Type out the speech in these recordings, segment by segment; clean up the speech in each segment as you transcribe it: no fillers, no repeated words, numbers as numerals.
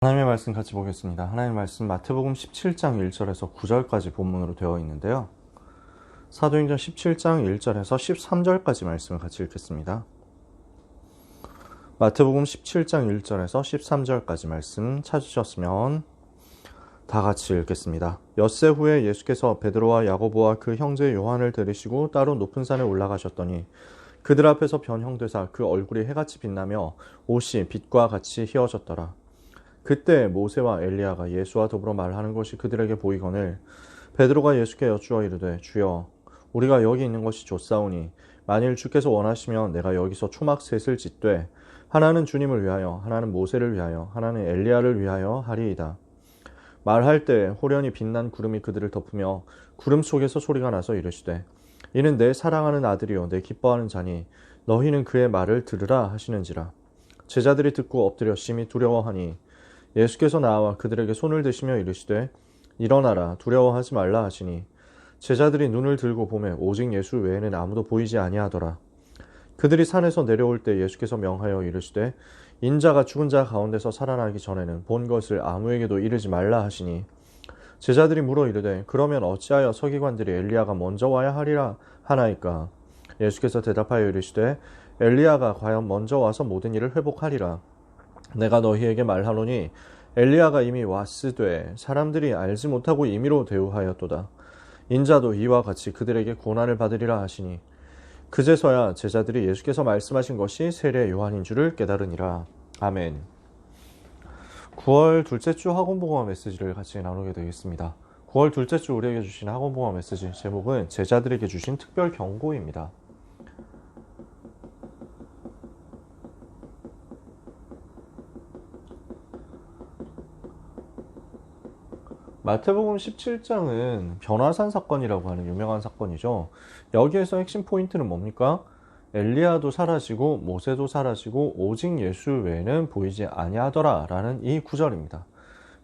하나님의 말씀 같이 보겠습니다. 하나님의 말씀 마태복음 17장 1절에서 9절까지 본문으로 되어 있는데요. 사도행전 17장 1절에서 13절까지 말씀을 같이 읽겠습니다. 마태복음 17장 1절에서 13절까지 말씀 찾으셨으면 다 같이 읽겠습니다. 엿새 후에 예수께서 베드로와 야고보와 그 형제 요한을 데리시고 따로 높은 산에 올라가셨더니 그들 앞에서 변형되사 그 얼굴이 해같이 빛나며 옷이 빛과 같이 휘어졌더라. 그때 모세와 엘리야가 예수와 더불어 말하는 것이 그들에게 보이거늘 베드로가 예수께 여쭈어 이르되 주여 우리가 여기 있는 것이 좋사오니 만일 주께서 원하시면 내가 여기서 초막 셋을 짓되 하나는 주님을 위하여 하나는 모세를 위하여 하나는 엘리야를 위하여 하리이다. 말할 때 호련히 빛난 구름이 그들을 덮으며 구름 속에서 소리가 나서 이르시되 이는 내 사랑하는 아들이요 내 기뻐하는 자니 너희는 그의 말을 들으라 하시는지라. 제자들이 듣고 엎드려 심히 두려워하니 예수께서 나와 그들에게 손을 대시며 이르시되 일어나라 두려워하지 말라 하시니 제자들이 눈을 들고 보매 오직 예수 외에는 아무도 보이지 아니하더라. 그들이 산에서 내려올 때 예수께서 명하여 이르시되 인자가 죽은 자 가운데서 살아나기 전에는 본 것을 아무에게도 이르지 말라 하시니 제자들이 물어 이르되 그러면 어찌하여 서기관들이 엘리야가 먼저 와야 하리라 하나이까. 예수께서 대답하여 이르시되 엘리야가 과연 먼저 와서 모든 일을 회복하리라. 내가 너희에게 말하노니 엘리야가 이미 왔으되 사람들이 알지 못하고 임의로 대우하였도다. 인자도 이와 같이 그들에게 고난을 받으리라 하시니 그제서야 제자들이 예수께서 말씀하신 것이 세례 요한인 줄을 깨달으니라. 아멘. 9월 둘째 주 학원복음 메시지를 같이 나누게 되겠습니다. 9월 둘째 주 우리에게 주신 학원복음 메시지 제목은 제자들에게 주신 특별 경고입니다. 마태복음 17장은 변화산 사건이라고 하는 유명한 사건이죠. 여기에서 핵심 포인트는 뭡니까? 엘리야도 사라지고 모세도 사라지고 오직 예수 외에는 보이지 아니하더라 라는 이 구절입니다.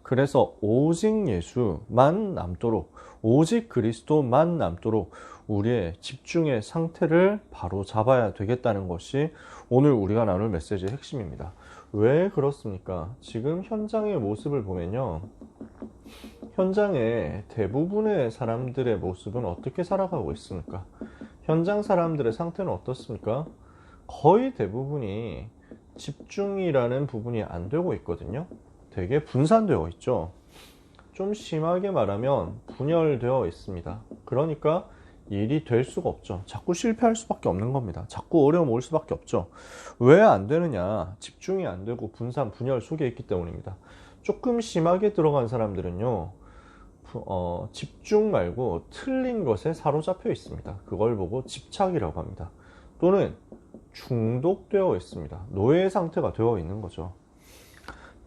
그래서 오직 예수만 남도록, 오직 그리스도만 남도록 우리의 집중의 상태를 바로 잡아야 되겠다는 것이 오늘 우리가 나눌 메시지의 핵심입니다. 왜 그렇습니까? 지금 현장의 모습을 보면요, 현장의 대부분의 사람들의 모습은 어떻게 살아가고 있습니까? 현장 사람들의 상태는 어떻습니까? 거의 대부분이 집중이라는 부분이 안 되고 있거든요. 되게 분산되어 있죠. 좀 심하게 말하면 분열되어 있습니다. 그러니까 일이 될 수가 없죠. 자꾸 실패할 수밖에 없는 겁니다. 자꾸 어려움 올 수밖에 없죠. 왜 안 되느냐? 집중이 안 되고 분산, 분열 속에 있기 때문입니다. 조금 심하게 들어간 사람들은요, 집중 말고 틀린 것에 사로잡혀 있습니다. 그걸 보고 집착이라고 합니다. 또는 중독되어 있습니다. 노예 상태가 되어 있는 거죠.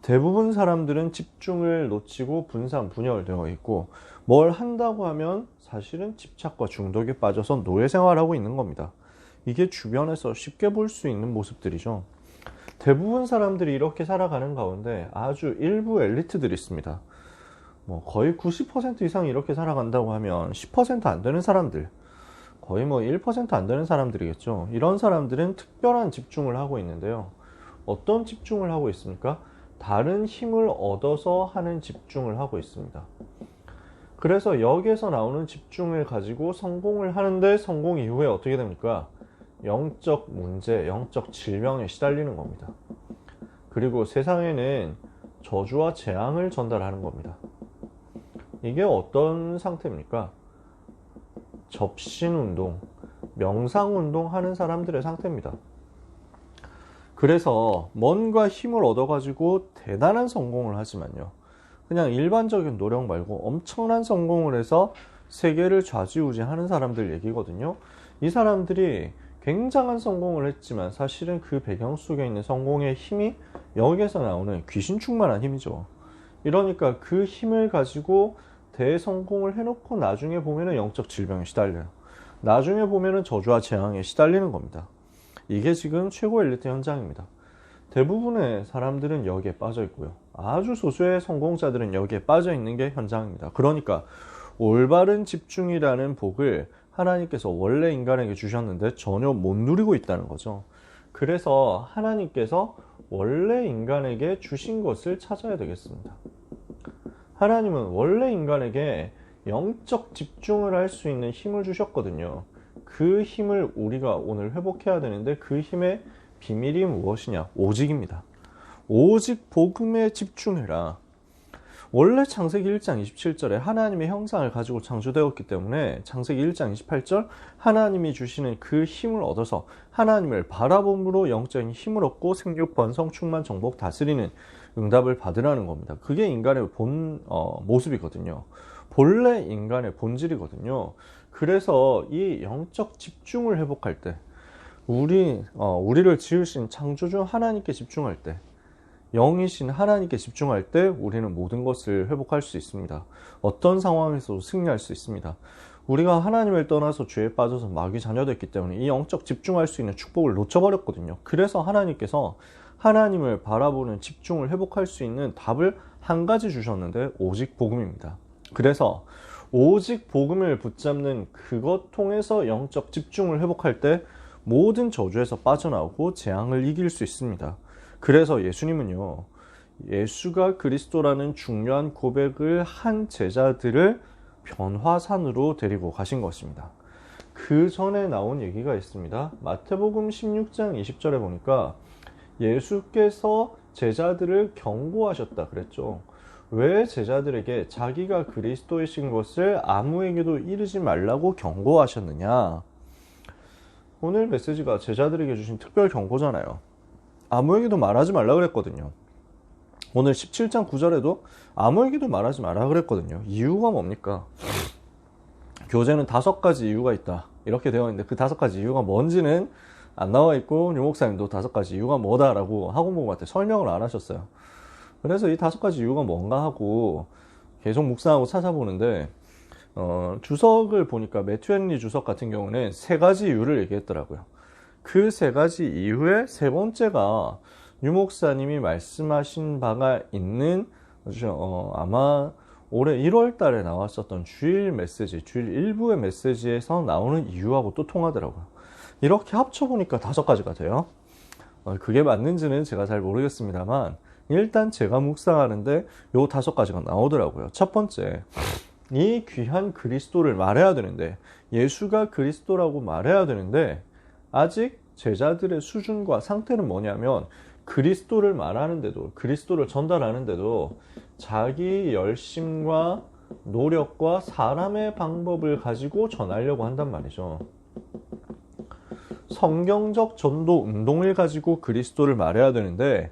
대부분 사람들은 집중을 놓치고 분산, 분열되어 있고 뭘 한다고 하면 사실은 집착과 중독에 빠져서 노예 생활하고 있는 겁니다. 이게 주변에서 쉽게 볼 수 있는 모습들이죠. 대부분 사람들이 이렇게 살아가는 가운데 아주 일부 엘리트들이 있습니다. 거의 90% 이상 이렇게 살아간다고 하면 10% 안 되는 사람들, 거의 1% 안 되는 사람들이겠죠. 이런 사람들은 특별한 집중을 하고 있는데요. 어떤 집중을 하고 있습니까? 다른 힘을 얻어서 하는 집중을 하고 있습니다. 그래서 여기에서 나오는 집중을 가지고 성공을 하는데 성공 이후에 어떻게 됩니까? 영적 문제, 영적 질병에 시달리는 겁니다. 그리고 세상에는 저주와 재앙을 전달하는 겁니다. 이게 어떤 상태입니까? 접신운동, 명상운동 하는 사람들의 상태입니다. 그래서 뭔가 힘을 얻어가지고 대단한 성공을 하지만요, 그냥 일반적인 노력 말고 엄청난 성공을 해서 세계를 좌지우지하는 사람들 얘기거든요. 이 사람들이 굉장한 성공을 했지만 사실은 그 배경 속에 있는 성공의 힘이 여기에서 나오는 귀신 충만한 힘이죠. 이러니까 그 힘을 가지고 대성공을 해놓고 나중에 보면은 영적 질병에 시달려요. 나중에 보면은 저주와 재앙에 시달리는 겁니다. 이게 지금 최고 엘리트 현장입니다. 대부분의 사람들은 여기에 빠져 있고요. 아주 소수의 성공자들은 여기에 빠져 있는 게 현장입니다. 그러니까 올바른 집중이라는 복을 하나님께서 원래 인간에게 주셨는데 전혀 못 누리고 있다는 거죠. 그래서 하나님께서 원래 인간에게 주신 것을 찾아야 되겠습니다. 하나님은 원래 인간에게 영적 집중을 할 수 있는 힘을 주셨거든요. 그 힘을 우리가 오늘 회복해야 되는데 그 힘의 비밀이 무엇이냐? 오직입니다. 오직 복음에 집중해라. 원래 창세기 1장 27절에 하나님의 형상을 가지고 창조되었기 때문에 창세기 1장 28절 하나님이 주시는 그 힘을 얻어서 하나님을 바라봄으로 영적인 힘을 얻고 생육, 번성, 충만, 정복, 다스리는 응답을 받으라는 겁니다. 그게 인간의 모습이거든요. 본래 인간의 본질이거든요. 그래서 이 영적 집중을 회복할 때 우리를 지으신 창조주 하나님께 집중할 때 영이신 하나님께 집중할 때 우리는 모든 것을 회복할 수 있습니다. 어떤 상황에서도 승리할 수 있습니다. 우리가 하나님을 떠나서 죄에 빠져서 마귀 자녀됐기 때문에 이 영적 집중할 수 있는 축복을 놓쳐버렸거든요. 그래서 하나님께서 하나님을 바라보는 집중을 회복할 수 있는 답을 한 가지 주셨는데 오직 복음입니다. 그래서 오직 복음을 붙잡는 그것 통해서 영적 집중을 회복할 때 모든 저주에서 빠져나오고 재앙을 이길 수 있습니다. 그래서 예수님은요, 예수가 그리스도라는 중요한 고백을 한 제자들을 변화산으로 데리고 가신 것입니다. 그 전에 나온 얘기가 있습니다. 마태복음 16장 20절에 보니까 예수께서 제자들을 경고하셨다 그랬죠. 왜 제자들에게 자기가 그리스도이신 것을 아무에게도 이르지 말라고 경고하셨느냐? 오늘 메시지가 제자들에게 주신 특별 경고잖아요. 아무에게도 말하지 말라 그랬거든요. 오늘 17장 9절에도 아무에게도 말하지 말라 그랬거든요. 이유가 뭡니까? 교재는 5가지 이유가 있다 이렇게 되어 있는데 그 5가지 이유가 뭔지는 안 나와 있고 유 목사님도 5가지 이유가 뭐다라고 학원복음한테 설명을 안 하셨어요. 그래서 이 5가지 이유가 뭔가 하고 계속 묵상하고 찾아보는데 주석을 보니까 매튜 헨리 주석 같은 경우는 3가지 이유를 얘기했더라고요. 그 3가지 이유의 3번째가 유 목사님이 말씀하신 바가 있는 아마 올해 1월 달에 나왔었던 주일 메시지, 주일 일부의 메시지에서 나오는 이유하고 또 통하더라고요. 이렇게 합쳐보니까 5가지가 돼요. 그게 맞는지는 제가 잘 모르겠습니다만 일단 제가 묵상하는데 요 5가지가 나오더라고요. 첫 번째, 이 귀한 그리스도를 말해야 되는데 예수가 그리스도라고 말해야 되는데 아직 제자들의 수준과 상태는 뭐냐면 그리스도를 말하는데도 그리스도를 전달하는데도 자기 열심과 노력과 사람의 방법을 가지고 전하려고 한단 말이죠. 성경적 전도 운동을 가지고 그리스도를 말해야 되는데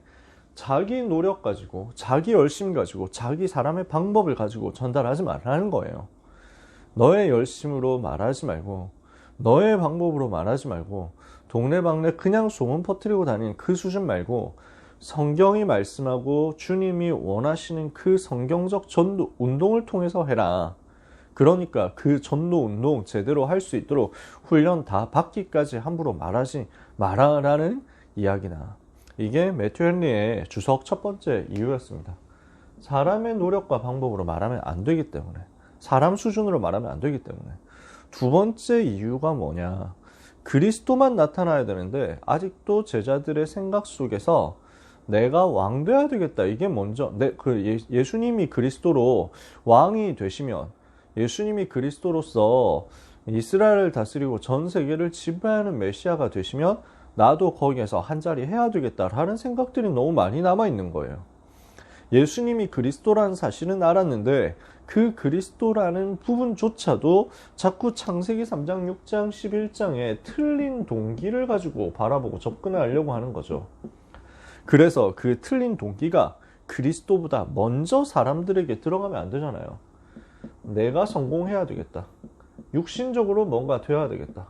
자기 노력 가지고 자기 열심 가지고 자기 사람의 방법을 가지고 전달하지 말라는 거예요. 너의 열심으로 말하지 말고 너의 방법으로 말하지 말고 동네방네 그냥 소문 퍼뜨리고 다니는 그 수준 말고 성경이 말씀하고 주님이 원하시는 그 성경적 전도 운동을 통해서 해라. 그러니까 그 전도 운동 제대로 할 수 있도록 훈련 다 받기까지 함부로 말하지 마라라는 이야기나. 이게 매튜 헨리의 주석 첫 번째 이유였습니다. 사람의 노력과 방법으로 말하면 안 되기 때문에, 사람 수준으로 말하면 안 되기 때문에. 2번째 이유가 뭐냐? 그리스도만 나타나야 되는데 아직도 제자들의 생각 속에서 내가 왕 돼야 되겠다. 이게 먼저 예수님이 그리스도로 왕이 되시면, 예수님이 그리스도로서 이스라엘을 다스리고 전 세계를 지배하는 메시아가 되시면 나도 거기에서 한 자리 해야 되겠다라는 생각들이 너무 많이 남아있는 거예요. 예수님이 그리스도라는 사실은 알았는데 그 그리스도라는 부분조차도 자꾸 창세기 3장, 6장, 11장에 틀린 동기를 가지고 바라보고 접근하려고 하는 거죠. 그래서 그 틀린 동기가 그리스도보다 먼저 사람들에게 들어가면 안 되잖아요. 내가 성공해야 되겠다. 육신적으로 뭔가 돼야 되겠다.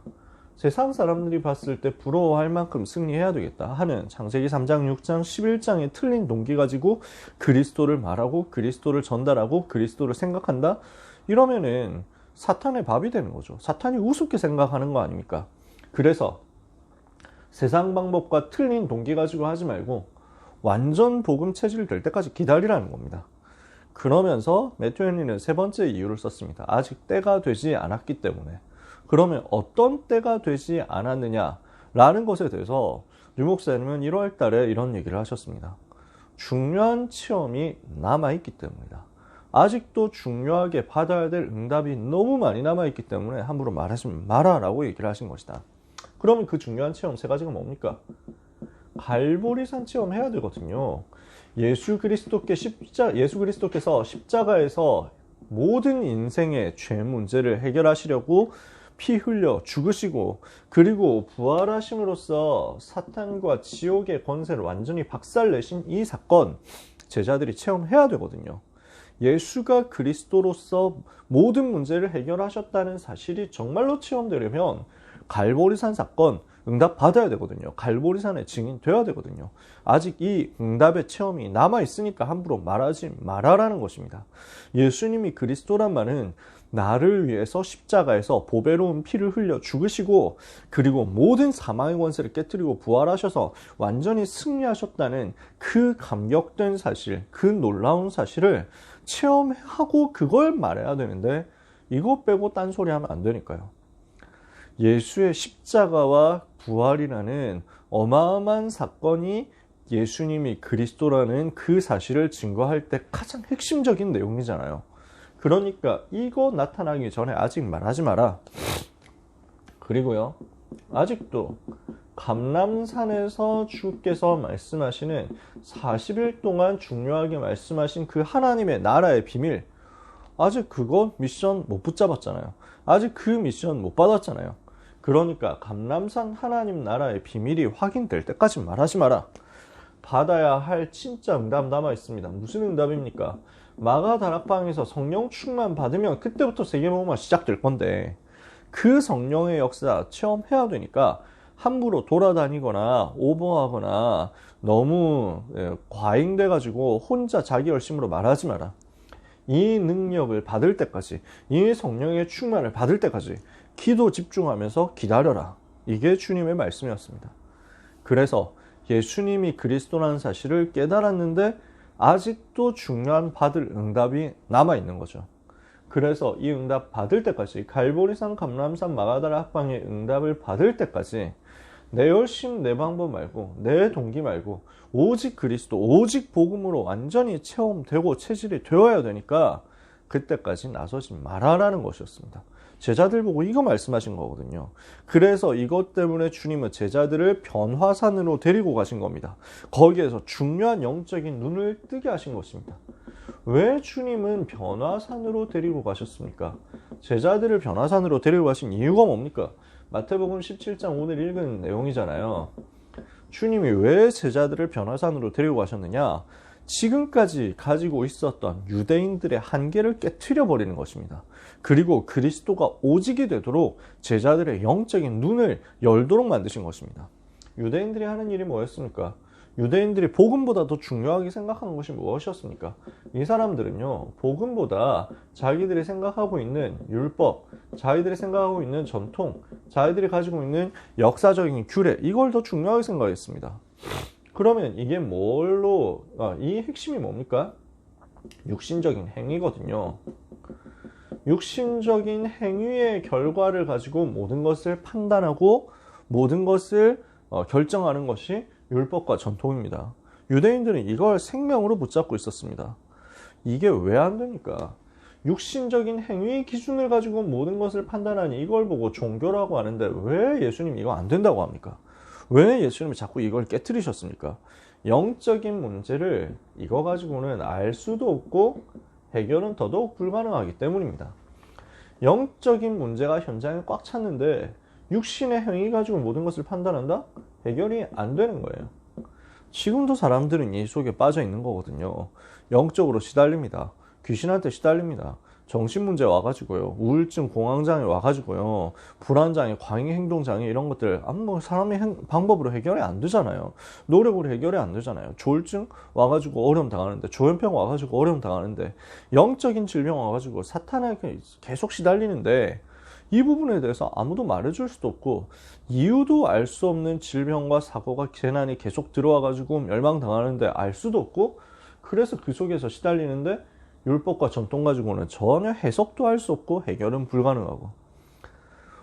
세상 사람들이 봤을 때 부러워할 만큼 승리해야 되겠다 하는 창세기 3장, 6장, 11장의 틀린 동기 가지고 그리스도를 말하고 그리스도를 전달하고 그리스도를 생각한다? 이러면은 사탄의 밥이 되는 거죠. 사탄이 우습게 생각하는 거 아닙니까? 그래서 세상 방법과 틀린 동기 가지고 하지 말고 완전 복음 체질 될 때까지 기다리라는 겁니다. 그러면서 매튜 헨리는 3번째 이유를 썼습니다. 아직 때가 되지 않았기 때문에. 그러면 어떤 때가 되지 않았느냐라는 것에 대해서 유 목사님은 1월 달에 이런 얘기를 하셨습니다. 중요한 체험이 남아있기 때문이다. 아직도 중요하게 받아야 될 응답이 너무 많이 남아있기 때문에 함부로 말하지 마라 라고 얘기를 하신 것이다. 그러면 그 중요한 체험 세 가지가 뭡니까? 갈보리산 체험 해야 되거든요. 예수 그리스도께서 십자가에서 모든 인생의 죄 문제를 해결하시려고 피 흘려 죽으시고 그리고 부활하심으로써 사탄과 지옥의 권세를 완전히 박살내신 이 사건, 제자들이 체험해야 되거든요. 예수가 그리스도로서 모든 문제를 해결하셨다는 사실이 정말로 체험되려면 갈보리산 사건 응답받아야 되거든요. 갈보리산의 증인 되어야 되거든요. 아직 이 응답의 체험이 남아있으니까 함부로 말하지 말아라는 것입니다. 예수님이 그리스도란 말은 나를 위해서 십자가에서 보배로운 피를 흘려 죽으시고 그리고 모든 사망의 권세를 깨뜨리고 부활하셔서 완전히 승리하셨다는 그 감격된 사실, 그 놀라운 사실을 체험하고 그걸 말해야 되는데 이거 빼고 딴소리 하면 안 되니까요. 예수의 십자가와 부활이라는 어마어마한 사건이 예수님이 그리스도라는 그 사실을 증거할 때 가장 핵심적인 내용이잖아요. 그러니까 이거 나타나기 전에 아직 말하지 마라. 그리고요, 아직도 감람산에서 주께서 말씀하시는 40일 동안 중요하게 말씀하신 그 하나님의 나라의 비밀, 아직 그거 미션 못 붙잡았잖아요. 아직 그 미션 못 받았잖아요. 그러니까 감람산 하나님 나라의 비밀이 확인될 때까지 말하지 마라. 받아야 할 진짜 응답 남아 있습니다. 무슨 응답입니까? 마가다락방에서 성령 충만 받으면 그때부터 세계복음화 시작될 건데 그 성령의 역사 체험해야 되니까 함부로 돌아다니거나 오버하거나 너무 과잉돼가지고 혼자 자기 열심으로 말하지 마라. 이 능력을 받을 때까지, 이 성령의 충만을 받을 때까지 기도 집중하면서 기다려라. 이게 주님의 말씀이었습니다. 그래서 예수님이 그리스도라는 사실을 깨달았는데 아직도 중요한 받을 응답이 남아있는 거죠. 그래서 이 응답 받을 때까지, 갈보리산, 감람산, 마가다라 학방의 응답을 받을 때까지 내 열심, 내 방법 말고, 내 동기 말고 오직 그리스도, 오직 복음으로 완전히 체험되고 체질이 되어야 되니까 그때까지 나서지 말아라는 것이었습니다. 제자들 보고 이거 말씀하신 거거든요. 그래서 이것 때문에 주님은 제자들을 변화산으로 데리고 가신 겁니다. 거기에서 중요한 영적인 눈을 뜨게 하신 것입니다. 왜 주님은 변화산으로 데리고 가셨습니까? 제자들을 변화산으로 데리고 가신 이유가 뭡니까? 마태복음 17장 오늘 읽은 내용이잖아요. 주님이 왜 제자들을 변화산으로 데리고 가셨느냐? 지금까지 가지고 있었던 유대인들의 한계를 깨트려 버리는 것입니다. 그리고 그리스도가 오직이 되도록 제자들의 영적인 눈을 열도록 만드신 것입니다. 유대인들이 하는 일이 뭐였습니까? 유대인들이 복음보다 더 중요하게 생각하는 것이 무엇이었습니까? 이 사람들은요, 복음보다 자기들이 생각하고 있는 율법, 자기들이 생각하고 있는 전통, 자기들이 가지고 있는 역사적인 규례, 이걸 더 중요하게 생각했습니다. 그러면 이게 이 핵심이 뭡니까? 육신적인 행위거든요. 육신적인 행위의 결과를 가지고 모든 것을 판단하고 모든 것을 결정하는 것이 율법과 전통입니다. 유대인들은 이걸 생명으로 붙잡고 있었습니다. 이게 왜 안 됩니까? 육신적인 행위 기준을 가지고 모든 것을 판단하니 이걸 보고 종교라고 하는데 왜 예수님 이거 안 된다고 합니까? 왜 예수님이 자꾸 이걸 깨트리셨습니까? 영적인 문제를 이거 가지고는 알 수도 없고 해결은 더더욱 불가능하기 때문입니다. 영적인 문제가 현장에 꽉 찼는데 육신의 행위 가지고 모든 것을 판단한다? 해결이 안 되는 거예요. 지금도 사람들은 이 속에 빠져 있는 거거든요. 영적으로 시달립니다. 귀신한테 시달립니다. 정신문제 와가지고요, 우울증, 공황장애 와가지고요, 불안장애, 광해 행동장애 이런 것들 아무 사람의 방법으로 해결이 안 되잖아요. 노력으로 해결이 안 되잖아요. 조울증 와가지고 어려움 당하는데, 조현병 와가지고 어려움 당하는데, 영적인 질병 와가지고 사탄에게 계속 시달리는데 이 부분에 대해서 아무도 말해줄 수도 없고 이유도 알 수 없는 질병과 사고가 재난이 계속 들어와가지고 멸망당하는데 알 수도 없고, 그래서 그 속에서 시달리는데 율법과 전통 가지고는 전혀 해석도 할 수 없고 해결은 불가능하고,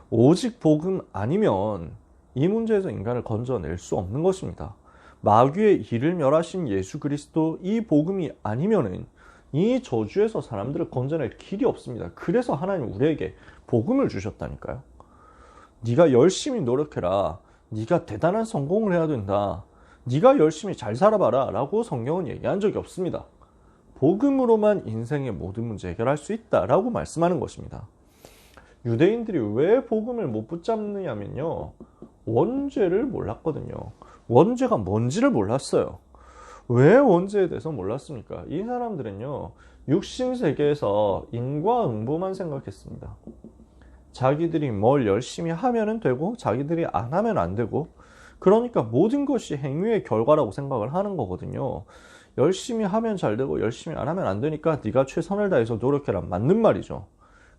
오직 복음 아니면 이 문제에서 인간을 건져낼 수 없는 것입니다. 마귀의 이를 멸하신 예수 그리스도 이 복음이 아니면은 이 저주에서 사람들을 건져낼 길이 없습니다. 그래서 하나님 우리에게 복음을 주셨다니까요. 네가 열심히 노력해라. 네가 대단한 성공을 해야 된다. 네가 열심히 잘 살아봐라 라고 성경은 얘기한 적이 없습니다. 복음으로만 인생의 모든 문제 해결할 수 있다라고 말씀하는 것입니다. 유대인들이 왜 복음을 못 붙잡느냐면요. 원죄를 몰랐거든요. 원죄가 뭔지를 몰랐어요. 왜 원죄에 대해서 몰랐습니까? 이 사람들은요. 육신세계에서 인과응보만 생각했습니다. 자기들이 뭘 열심히 하면 되고 자기들이 안 하면 안 되고, 그러니까 모든 것이 행위의 결과라고 생각을 하는 거거든요. 열심히 하면 잘 되고 열심히 안 하면 안 되니까 네가 최선을 다해서 노력해라. 맞는 말이죠.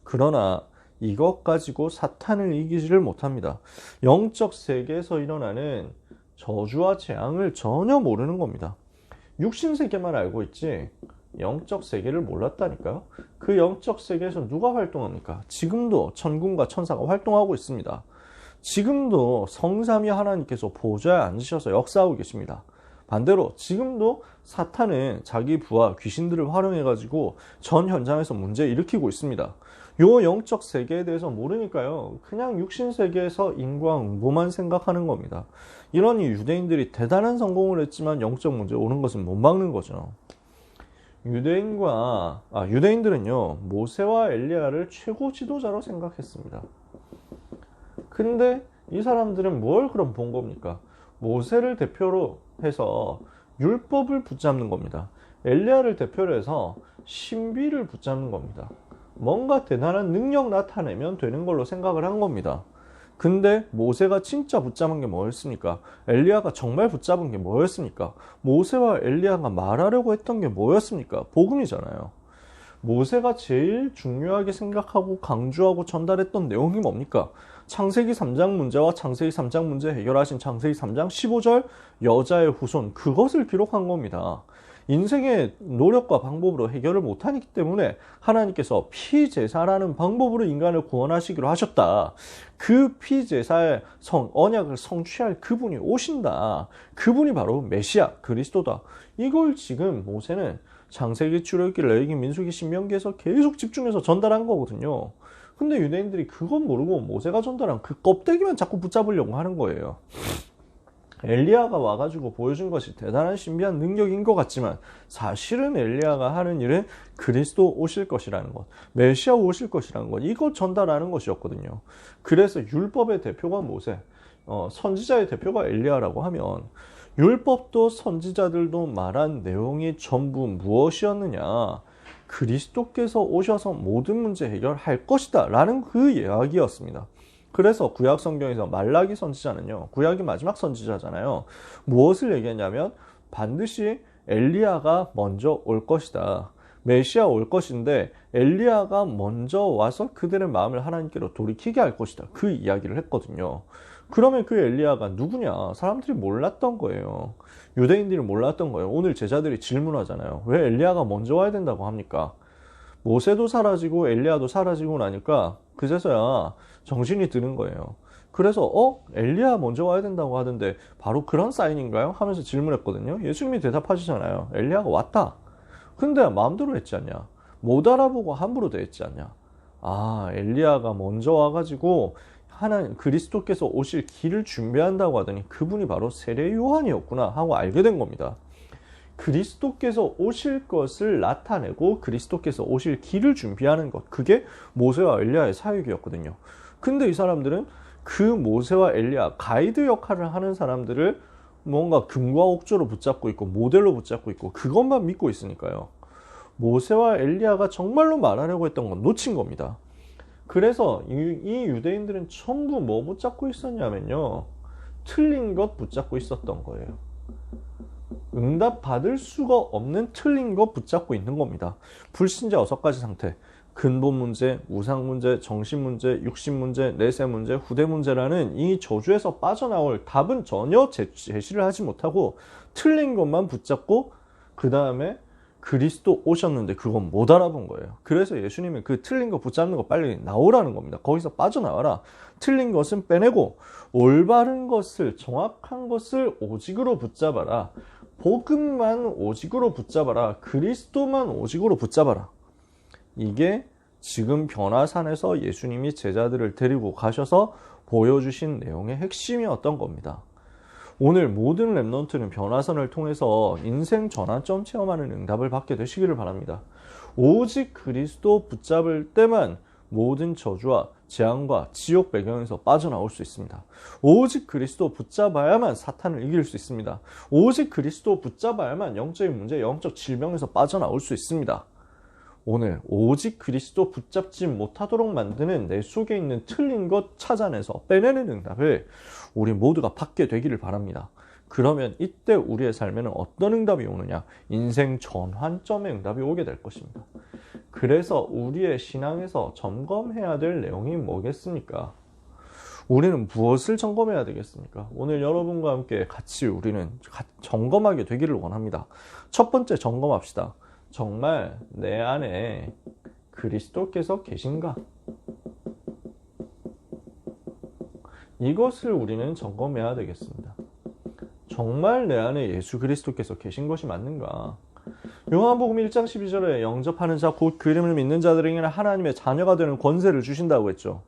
그러나 이것 가지고 사탄을 이기지를 못합니다. 영적 세계에서 일어나는 저주와 재앙을 전혀 모르는 겁니다. 육신 세계만 알고 있지 영적 세계를 몰랐다니까요. 그 영적 세계에서 누가 활동합니까? 지금도 천군과 천사가 활동하고 있습니다. 지금도 성삼위 하나님께서 보좌에 앉으셔서 역사하고 계십니다. 반대로 지금도 사탄은 자기 부하 귀신들을 활용해가지고 전 현장에서 문제 일으키고 있습니다. 요 영적 세계에 대해서 모르니까요. 그냥 육신 세계에서 인과응보만 생각하는 겁니다. 이러니 유대인들이 대단한 성공을 했지만 영적 문제 오는 것은 못 막는 거죠. 유대인들은요. 모세와 엘리야를 최고 지도자로 생각했습니다. 근데 이 사람들은 뭘 그럼 본 겁니까? 모세를 대표로 해서 율법을 붙잡는 겁니다. 엘리야를 대표로 해서 신비를 붙잡는 겁니다. 뭔가 대단한 능력 나타내면 되는 걸로 생각을 한 겁니다. 근데 모세가 진짜 붙잡은 게 뭐였습니까? 엘리야가 정말 붙잡은 게 뭐였습니까? 모세와 엘리야가 말하려고 했던 게 뭐였습니까? 복음이잖아요. 모세가 제일 중요하게 생각하고 강조하고 전달했던 내용이 뭡니까? 창세기 3장 문제와 창세기 3장 문제 해결하신 창세기 3장 15절 여자의 후손, 그것을 기록한 겁니다. 인생의 노력과 방법으로 해결을 못하기 때문에 하나님께서 피제사라는 방법으로 인간을 구원하시기로 하셨다. 그 피제사의 언약을 성취할 그분이 오신다. 그분이 바로 메시아 그리스도다. 이걸 지금 모세는 창세기, 출애굽기, 레위기, 민수기, 신명기에서 계속 집중해서 전달한 거거든요. 근데 유대인들이 그건 모르고 모세가 전달한 그 껍데기만 자꾸 붙잡으려고 하는 거예요. 엘리야가 와가지고 보여준 것이 대단한 신비한 능력인 것 같지만 사실은 엘리야가 하는 일은 그리스도 오실 것이라는 것, 메시아 오실 것이라는 것, 이걸 전달하는 것이었거든요. 그래서 율법의 대표가 모세, 선지자의 대표가 엘리야라고 하면 율법도 선지자들도 말한 내용이 전부 무엇이었느냐? 그리스도께서 오셔서 모든 문제 해결할 것이다 라는 그 이야기였습니다. 그래서 구약 성경에서 말라기 선지자는요, 구약이 마지막 선지자잖아요. 무엇을 얘기했냐면 반드시 엘리야가 먼저 올 것이다. 메시아 올 것인데 엘리야가 먼저 와서 그들의 마음을 하나님께로 돌이키게 할 것이다. 그 이야기를 했거든요. 그러면 그 엘리야가 누구냐? 사람들이 몰랐던 거예요. 유대인들이 몰랐던 거예요. 오늘 제자들이 질문하잖아요. 왜 엘리야가 먼저 와야 된다고 합니까? 모세도 사라지고 엘리야도 사라지고 나니까 그제서야 정신이 드는 거예요. 그래서 엘리야 먼저 와야 된다고 하던데 바로 그런 사인인가요? 하면서 질문했거든요. 예수님이 대답하시잖아요. 엘리야가 왔다. 근데 마음대로 했지 않냐? 못 알아보고 함부로 대했지 않냐? 아, 엘리야가 먼저 와가지고 하나님 그리스도께서 오실 길을 준비한다고 하더니 그분이 바로 세례 요한이었구나 하고 알게 된 겁니다. 그리스도께서 오실 것을 나타내고 그리스도께서 오실 길을 준비하는 것, 그게 모세와 엘리야의 사역이었거든요. 근데 이 사람들은 그 모세와 엘리야 가이드 역할을 하는 사람들을 뭔가 금과 옥조로 붙잡고 있고 모델로 붙잡고 있고 그것만 믿고 있으니까요. 모세와 엘리야가 정말로 말하려고 했던 건 놓친 겁니다. 그래서 이 유대인들은 전부 뭐 붙잡고 있었냐면요, 틀린 것 붙잡고 있었던 거예요. 응답 받을 수가 없는 틀린 것 붙잡고 있는 겁니다. 불신자 6가지 상태, 근본 문제, 우상 문제, 정신 문제, 육신 문제, 내세 문제, 후대 문제라는 이 저주에서 빠져나올 답은 전혀 제시를 하지 못하고 틀린 것만 붙잡고 그 다음에 그리스도 오셨는데 그건 못 알아본 거예요. 그래서 예수님은 그 틀린 거 붙잡는 거 빨리 나오라는 겁니다. 거기서 빠져나와라. 틀린 것은 빼내고 올바른 것을, 정확한 것을 오직으로 붙잡아라. 복음만 오직으로 붙잡아라. 그리스도만 오직으로 붙잡아라. 이게 지금 변화산에서 예수님이 제자들을 데리고 가셔서 보여주신 내용의 핵심이었던 겁니다. 오늘 모든 랩넌트는 변화선을 통해서 인생 전환점 체험하는 응답을 받게 되시기를 바랍니다. 오직 그리스도 붙잡을 때만 모든 저주와 재앙과 지옥 배경에서 빠져나올 수 있습니다. 오직 그리스도 붙잡아야만 사탄을 이길 수 있습니다. 오직 그리스도 붙잡아야만 영적인 문제, 영적 질병에서 빠져나올 수 있습니다. 오늘 오직 그리스도 붙잡지 못하도록 만드는 내 속에 있는 틀린 것 찾아내서 빼내는 응답을 우리 모두가 받게 되기를 바랍니다. 그러면 이때 우리의 삶에는 어떤 응답이 오느냐? 인생 전환점의 응답이 오게 될 것입니다. 그래서 우리의 신앙에서 점검해야 될 내용이 뭐겠습니까? 우리는 무엇을 점검해야 되겠습니까? 오늘 여러분과 함께 같이 우리는 점검하게 되기를 원합니다. 첫 번째 점검합시다. 정말 내 안에 그리스도께서 계신가? 이것을 우리는 점검해야 되겠습니다. 정말 내 안에 예수 그리스도께서 계신 것이 맞는가? 요한복음 1장 12절에 영접하는 자 곧 그 이름을 믿는 자들에게는 하나님의 자녀가 되는 권세를 주신다고 했죠.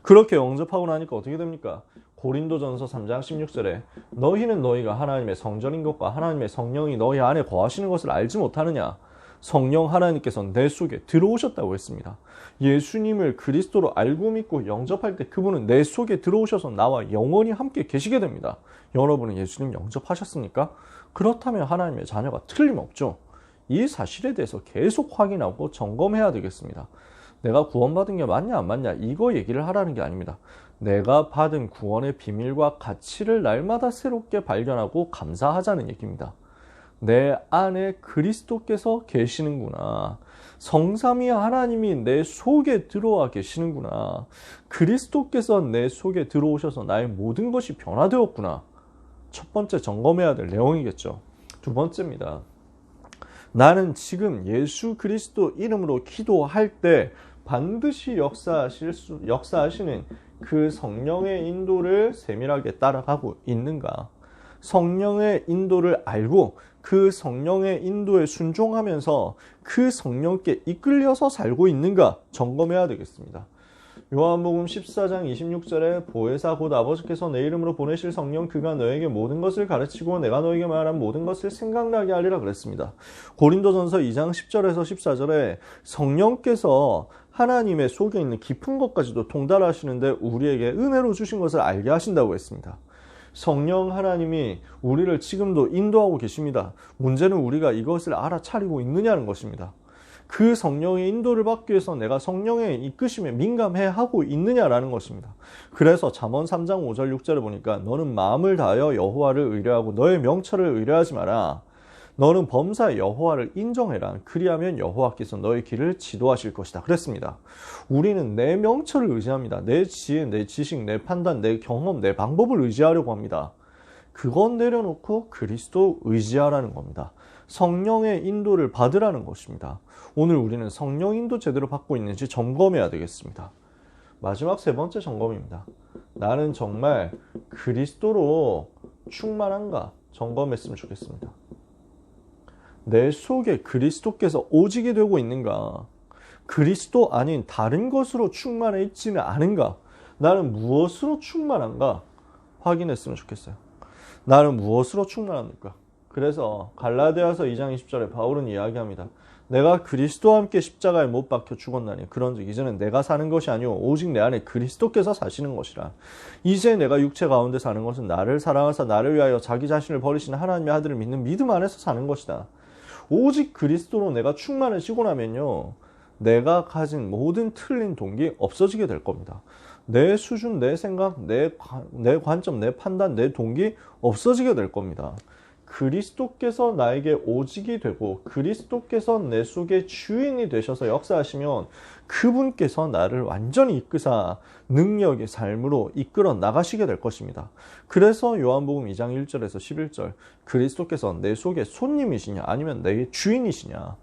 그렇게 영접하고 나니까 어떻게 됩니까? 고린도전서 3장 16절에 너희는 너희가 하나님의 성전인 것과 하나님의 성령이 너희 안에 거하시는 것을 알지 못하느냐? 성령 하나님께서 내 속에 들어오셨다고 했습니다. 예수님을 그리스도로 알고 믿고 영접할 때 그분은 내 속에 들어오셔서 나와 영원히 함께 계시게 됩니다. 여러분은 예수님 영접하셨습니까? 그렇다면 하나님의 자녀가 틀림없죠. 이 사실에 대해서 계속 확인하고 점검해야 되겠습니다. 내가 구원받은 게 맞냐 안 맞냐 이거 얘기를 하라는 게 아닙니다. 내가 받은 구원의 비밀과 가치를 날마다 새롭게 발견하고 감사하자는 얘기입니다. 내 안에 그리스도께서 계시는구나. 성삼위 하나님이 내 속에 들어와 계시는구나. 그리스도께서 내 속에 들어오셔서 나의 모든 것이 변화되었구나. 첫 번째 점검해야 될 내용이겠죠. 두 번째입니다. 나는 지금 예수 그리스도 이름으로 기도할 때 반드시 역사하시는 그 성령의 인도를 세밀하게 따라가고 있는가? 성령의 인도를 알고 그 성령의 인도에 순종하면서 그 성령께 이끌려서 살고 있는가 점검해야 되겠습니다. 요한복음 14장 26절에 보혜사 곧 아버지께서 내 이름으로 보내실 성령 그가 너에게 모든 것을 가르치고 내가 너에게 말한 모든 것을 생각나게 하리라 그랬습니다. 고린도전서 2장 10절에서 14절에 성령께서 하나님의 속에 있는 깊은 것까지도 통달하시는데 우리에게 은혜로 주신 것을 알게 하신다고 했습니다. 성령 하나님이 우리를 지금도 인도하고 계십니다. 문제는 우리가 이것을 알아차리고 있느냐는 것입니다. 그 성령의 인도를 받기 위해서 내가 성령의 이끄심에 민감해 하고 있느냐라는 것입니다. 그래서 잠언 3장 5절 6절에 보니까 너는 마음을 다하여 여호와를 의뢰하고 너의 명철을 의뢰하지 마라. 너는 범사의 여호와를 인정해라. 그리하면 여호와께서 너의 길을 지도하실 것이다. 그랬습니다. 우리는 내 명철을 의지합니다. 내 지혜, 내 지식, 내 판단, 내 경험, 내 방법을 의지하려고 합니다. 그건 내려놓고 그리스도 의지하라는 겁니다. 성령의 인도를 받으라는 것입니다. 오늘 우리는 성령 인도 제대로 받고 있는지 점검해야 되겠습니다. 마지막 세 번째 점검입니다. 나는 정말 그리스도로 충만한가 점검했으면 좋겠습니다. 내 속에 그리스도께서 오직이 되고 있는가? 그리스도 아닌 다른 것으로 충만해 있지는 않은가? 나는 무엇으로 충만한가? 확인했으면 좋겠어요. 나는 무엇으로 충만합니까? 그래서 갈라디아서 2장 20절에 바울은 이야기합니다. 내가 그리스도와 함께 십자가에 못 박혀 죽었나니 그런즉 이제는 내가 사는 것이 아니오 오직 내 안에 그리스도께서 사시는 것이라. 이제 내가 육체 가운데 사는 것은 나를 사랑하사 나를 위하여 자기 자신을 버리시는 하나님의 아들을 믿는 믿음 안에서 사는 것이다. 오직 그리스도로 내가 충만해지고 나면요, 내가 가진 모든 틀린 동기 없어지게 될 겁니다. 내 수준, 내 생각, 내 관점, 내 판단, 내 동기 없어지게 될 겁니다. 그리스도께서 나에게 오직이 되고 그리스도께서 내 속의 주인이 되셔서 역사하시면 그분께서 나를 완전히 이끄사 능력의 삶으로 이끌어 나가시게 될 것입니다. 그래서 요한복음 2장 1절에서 11절 그리스도께서 내 속의 손님이시냐 아니면 내 주인이시냐,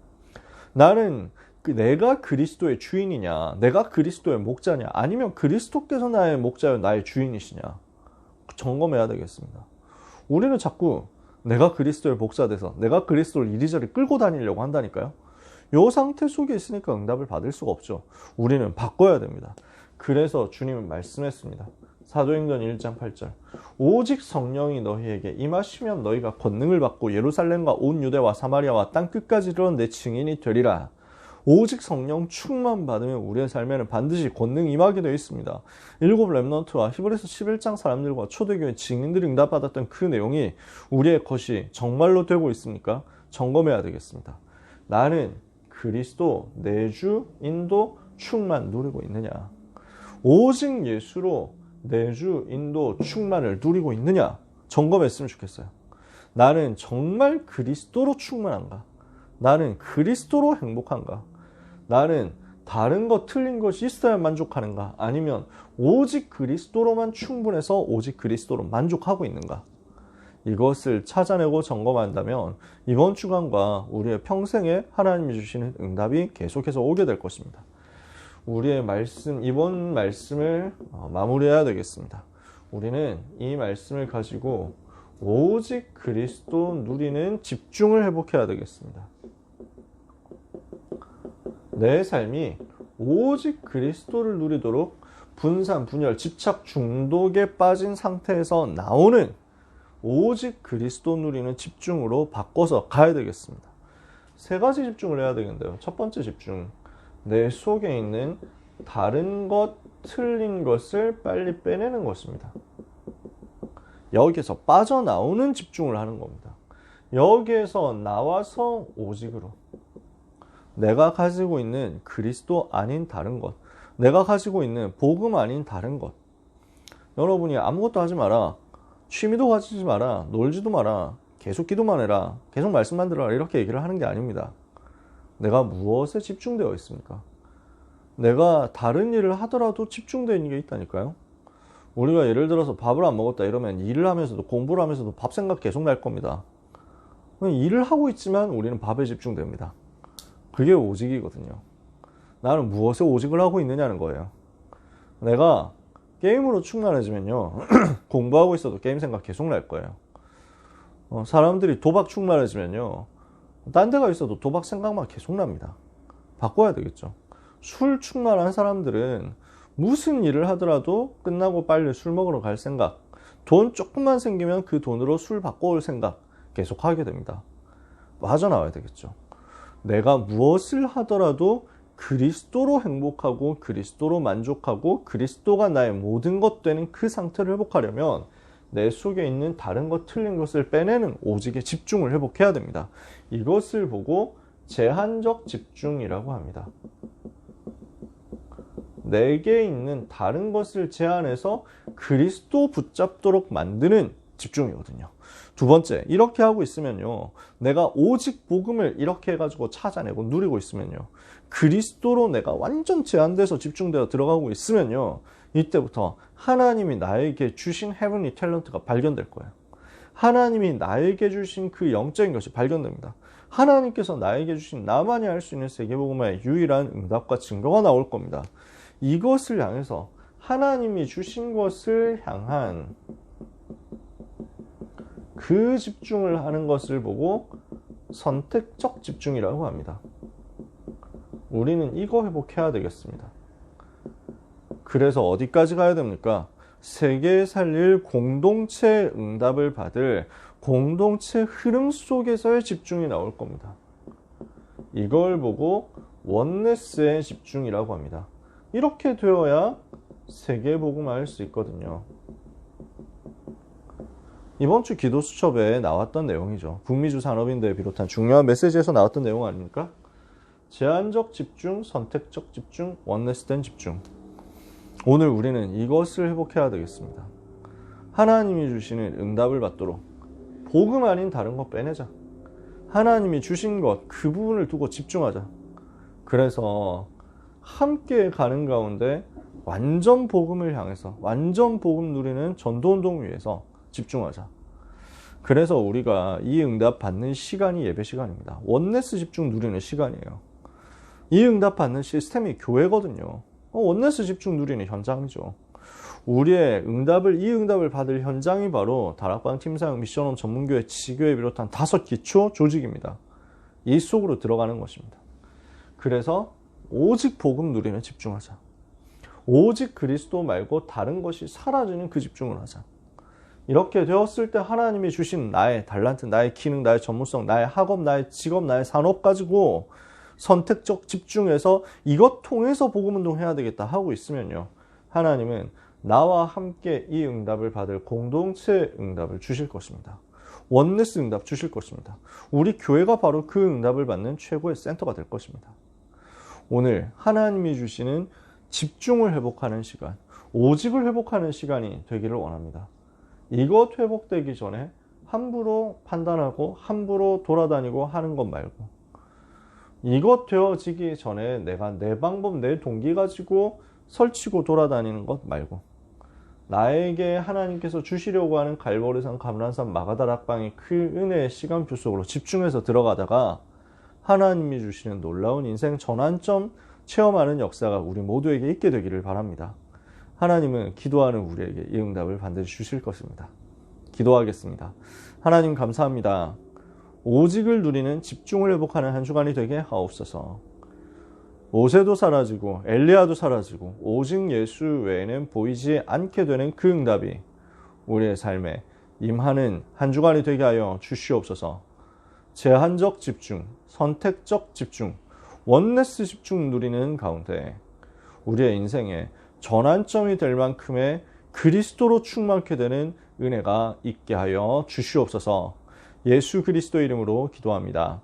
나는 내가 그리스도의 주인이냐, 내가 그리스도의 목자냐, 아니면 그리스도께서 나의 목자요 나의 주인이시냐 점검해야 되겠습니다. 우리는 자꾸 내가 그리스도의 목자 돼서 내가 그리스도를 이리저리 끌고 다니려고 한다니까요. 이 상태 속에 있으니까 응답을 받을 수가 없죠. 우리는 바꿔야 됩니다. 그래서 주님은 말씀했습니다. 사도행전 1장 8절 오직 성령이 너희에게 임하시면 너희가 권능을 받고 예루살렘과 온 유대와 사마리아와 땅끝까지 이르러 내 증인이 되리라. 오직 성령 충만 받으면 우리의 삶에는 반드시 권능이 임하게 되어 있습니다. 일곱 렘넌트와 히브리서 11장 사람들과 초대교회 증인들이 응답받았던 그 내용이 우리의 것이 정말로 되고 있습니까? 점검해야 되겠습니다. 나는 그리스도, 내주, 인도, 충만 누리고 있느냐? 오직 예수로 내주, 인도, 충만을 누리고 있느냐? 점검했으면 좋겠어요. 나는 정말 그리스도로 충만한가? 나는 그리스도로 행복한가? 나는 다른 것 틀린 것이 있어야 만족하는가? 아니면 오직 그리스도로만 충분해서 오직 그리스도로 만족하고 있는가? 이것을 찾아내고 점검한다면 이번 주간과 우리의 평생에 하나님이 주시는 응답이 계속해서 오게 될 것입니다. 우리의 말씀, 이번 말씀을 마무리해야 되겠습니다. 우리는 이 말씀을 가지고 오직 그리스도 누리는 집중을 회복해야 되겠습니다. 내 삶이 오직 그리스도를 누리도록 분산, 분열, 집착, 중독에 빠진 상태에서 나오는 오직 그리스도 누리는 집중으로 바꿔서 가야 되겠습니다. 세 가지 집중을 해야 되겠는데요. 첫 번째 집중, 내 속에 있는 다른 것, 틀린 것을 빨리 빼내는 것입니다. 여기에서 빠져나오는 집중을 하는 겁니다. 여기에서 나와서 오직으로 내가 가지고 있는 그리스도 아닌 다른 것, 내가 가지고 있는 복음 아닌 다른 것. 여러분이 아무것도 하지 마라, 취미도 가지지 마라, 놀지도 마라, 계속 기도만 해라, 계속 말씀만 들어라, 이렇게 얘기를 하는 게 아닙니다. 내가 무엇에 집중되어 있습니까? 내가 다른 일을 하더라도 집중되어 있는 게 있다니까요. 우리가 예를 들어서 밥을 안 먹었다 이러면 일을 하면서도 공부를 하면서도 밥 생각 계속 날 겁니다. 일을 하고 있지만 우리는 밥에 집중됩니다. 그게 오직이거든요. 나는 무엇에 오직을 하고 있느냐는 거예요. 내가 게임으로 충만해지면요 공부하고 있어도 게임 생각 계속 날 거예요. 사람들이 도박 충만해지면요 딴 데가 있어도 도박 생각만 계속 납니다. 바꿔야 되겠죠. 술 충만한 사람들은 무슨 일을 하더라도 끝나고 빨리 술 먹으러 갈 생각, 돈 조금만 생기면 그 돈으로 술 바꿔올 생각 계속 하게 됩니다. 빠져나와야 되겠죠. 내가 무엇을 하더라도 그리스도로 행복하고 그리스도로 만족하고 그리스도가 나의 모든 것 되는 그 상태를 회복하려면 내 속에 있는 다른 것, 틀린 것을 빼내는 오직에 집중을 회복해야 됩니다. 이것을 보고 제한적 집중이라고 합니다. 내게 있는 다른 것을 제한해서 그리스도 붙잡도록 만드는 집중이거든요. 두 번째, 이렇게 하고 있으면요 내가 오직 복음을 이렇게 해가지고 찾아내고 누리고 있으면요 그리스도로 내가 완전 제한돼서 집중되어 들어가고 있으면요 이때부터 하나님이 나에게 주신 헤븐리 탤런트가 발견될 거예요. 하나님이 나에게 주신 그 영적인 것이 발견됩니다. 하나님께서 나에게 주신 나만이 할 수 있는 세계복음의 유일한 응답과 증거가 나올 겁니다. 이것을 향해서 하나님이 주신 것을 향한 그 집중을 하는 것을 보고 선택적 집중이라고 합니다. 우리는 이거 회복해야 되겠습니다. 그래서 어디까지 가야 됩니까? 세계에 살릴 공동체 응답을 받을 공동체 흐름 속에서의 집중이 나올 겁니다. 이걸 보고 원네스의 집중이라고 합니다. 이렇게 되어야 세계복음화할 수 있거든요. 이번 주 기도 수첩에 나왔던 내용이죠. 북미주 산업인대에 비롯한 중요한 메시지에서 나왔던 내용 아닙니까? 제한적 집중, 선택적 집중, 원네스된 집중. 오늘 우리는 이것을 회복해야 되겠습니다. 하나님이 주시는 응답을 받도록 복음 아닌 다른 거 빼내자. 하나님이 주신 것, 그 부분을 두고 집중하자. 그래서 함께 가는 가운데 완전 복음을 향해서, 완전 복음 누리는 전도운동 위해서 집중하자. 그래서 우리가 이 응답 받는 시간이 예배 시간입니다. 원네스 집중 누리는 시간이에요. 이 응답 받는 시스템이 교회거든요. 원네스 집중 누리는 현장이죠. 우리의 이 응답을 받을 현장이 바로 다락방 팀사역 미션홈 전문교회 지교회 비롯한 5 기초 조직입니다. 이 속으로 들어가는 것입니다. 그래서 오직 복음 누리는 집중하자. 오직 그리스도 말고 다른 것이 사라지는 그 집중을 하자. 이렇게 되었을 때 하나님이 주신 나의 달란트, 나의 기능, 나의 전문성, 나의 학업, 나의 직업, 나의 산업 가지고 선택적 집중해서 이것 통해서 복음운동 해야 되겠다 하고 있으면요. 하나님은 나와 함께 이 응답을 받을 공동체 응답을 주실 것입니다. 원네스 응답 주실 것입니다. 우리 교회가 바로 그 응답을 받는 최고의 센터가 될 것입니다. 오늘 하나님이 주시는 집중을 회복하는 시간, 오직을 회복하는 시간이 되기를 원합니다. 이것 회복되기 전에 함부로 판단하고 함부로 돌아다니고 하는 것 말고, 이것 되어지기 전에 내가 내 방법, 내 동기 가지고 설치고 돌아다니는 것 말고, 나에게 하나님께서 주시려고 하는 갈보리산, 감람산, 마가다락방의 그 은혜의 시간표 속으로 집중해서 들어가다가 하나님이 주시는 놀라운 인생 전환점 체험하는 역사가 우리 모두에게 있게 되기를 바랍니다. 하나님은 기도하는 우리에게 이 응답을 반드시 주실 것입니다. 기도하겠습니다. 하나님 감사합니다. 오직을 누리는 집중을 회복하는 한 주간이 되게 하옵소서. 모세도 사라지고 엘리야도 사라지고 오직 예수 외에는 보이지 않게 되는 그 응답이 우리의 삶에 임하는 한 주간이 되게 하여 주시옵소서. 제한적 집중, 선택적 집중, 원네스 집중 누리는 가운데 우리의 인생에 전환점이 될 만큼의 그리스도로 충만케 되는 은혜가 있게 하여 주시옵소서. 예수 그리스도 이름으로 기도합니다.